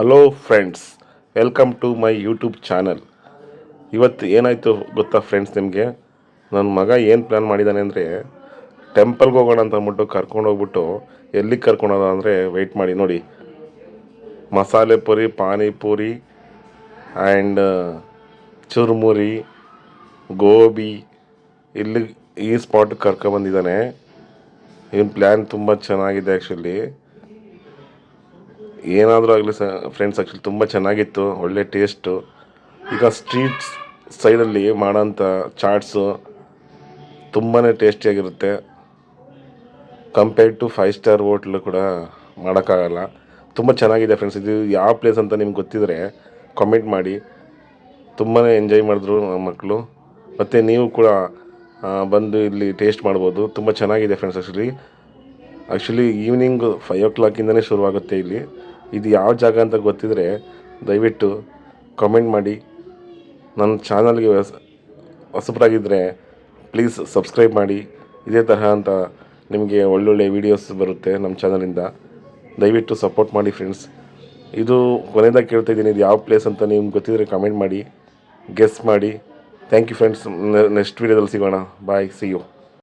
Hello friends, welcome to my YouTube channel. ಇವತ್ತು ಏನಾಯಿತು ಗೊತ್ತಾ ಫ್ರೆಂಡ್ಸ್, ನಿಮಗೆ ನನ್ನ ಮಗ ಏನು ಪ್ಲ್ಯಾನ್ ಮಾಡಿದ್ದಾನೆ ಅಂದರೆ ಟೆಂಪಲ್ಗೆ ಹೋಗೋಣ ಅಂತ ಅಂದ್ಬಿಟ್ಟು ಕರ್ಕೊಂಡೋಗ್ಬಿಟ್ಟು ಎಲ್ಲಿಗೆ ಕರ್ಕೊಂಡೋದ ಅಂದರೆ ವೆಯ್ಟ್ ಮಾಡಿ ನೋಡಿ, ಮಸಾಲೆ ಪುರಿ, ಪಾನಿಪುರಿ ಆ್ಯಂಡ್ ಚುರುಮುರಿ, ಗೋಬಿ, ಇಲ್ಲಿ ಈ ಸ್ಪಾಟ್ಗೆ ಕರ್ಕೊಬಂದಿದ್ದಾನೆ. ಇವನ ಪ್ಲ್ಯಾನ್ ತುಂಬ ಚೆನ್ನಾಗಿದೆ ಆ್ಯಕ್ಚುಲಿ. ಏನಾದರೂ ಆಗಲಿ ಫ್ರೆಂಡ್ಸ್, ಆ್ಯಕ್ಚುಲಿ ತುಂಬ ಚೆನ್ನಾಗಿತ್ತು, ಒಳ್ಳೆ ಟೇಸ್ಟು. ಈಗ ಸ್ಟ್ರೀಟ್ಸ್ ಸೈಡಲ್ಲಿ ಮಾಡೋಂಥ ಚಾಟ್ಸು ತುಂಬಾ ಟೇಸ್ಟಿಯಾಗಿರುತ್ತೆ. ಕಂಪೇರ್ಡ್ ಟು 5 ಸ್ಟಾರ್ ಹೋಟ್ಲು ಕೂಡ ಮಾಡೋಕ್ಕಾಗಲ್ಲ. ತುಂಬ ಚೆನ್ನಾಗಿದೆ ಫ್ರೆಂಡ್ಸ್. ಇದು ಯಾವ ಪ್ಲೇಸ್ ಅಂತ ನಿಮ್ಗೆ ಗೊತ್ತಿದ್ರೆ ಕಾಮೆಂಟ್ ಮಾಡಿ. ತುಂಬಾ ಎಂಜಾಯ್ ಮಾಡಿದ್ರು ನಮ್ಮ ಮಕ್ಕಳು. ಮತ್ತು ನೀವು ಕೂಡ ಬಂದು ಇಲ್ಲಿ ಟೇಸ್ಟ್ ಮಾಡ್ಬೋದು. ತುಂಬ ಚೆನ್ನಾಗಿದೆ ಫ್ರೆಂಡ್ಸ್. ಆ್ಯಕ್ಚುಲಿ ಈವ್ನಿಂಗ್ 5 o'clock ಶುರುವಾಗುತ್ತೆ ಇಲ್ಲಿ. ಇದು ಯಾವ ಜಾಗ ಅಂತ ಗೊತ್ತಿದ್ರೆ ದಯವಿಟ್ಟು ಕಾಮೆಂಟ್ ಮಾಡಿ. ನನ್ನ ಚಾನಲ್ಗೆ ಹೊಸಬರಾಗಿದ್ದರೆ ಪ್ಲೀಸ್ ಸಬ್ಸ್ಕ್ರೈಬ್ ಮಾಡಿ. ಇದೇ ತರಹ ಅಂತ ನಿಮಗೆ ಒಳ್ಳೊಳ್ಳೆ ವೀಡಿಯೋಸ್ ಬರುತ್ತೆ ನಮ್ಮ ಚಾನಲಿಂದ. ದಯವಿಟ್ಟು ಸಪೋರ್ಟ್ ಮಾಡಿ ಫ್ರೆಂಡ್ಸ್. ಇದು ಕೊನೆಯದಾಗಿ ಕೇಳ್ತಾ ಇದ್ದೀನಿ, ಇದು ಯಾವ ಪ್ಲೇಸ್ ಅಂತ ನಿಮ್ಗೆ ಗೊತ್ತಿದ್ರೆ ಕಾಮೆಂಟ್ ಮಾಡಿ, ಗೆಸ್ ಮಾಡಿ. Thank you friends. ನೆಕ್ಸ್ಟ್ ವೀಡಿಯೋದಲ್ಲಿ ಸಿಗೋಣ. ಬಾಯ್, ಸಿ ಯು.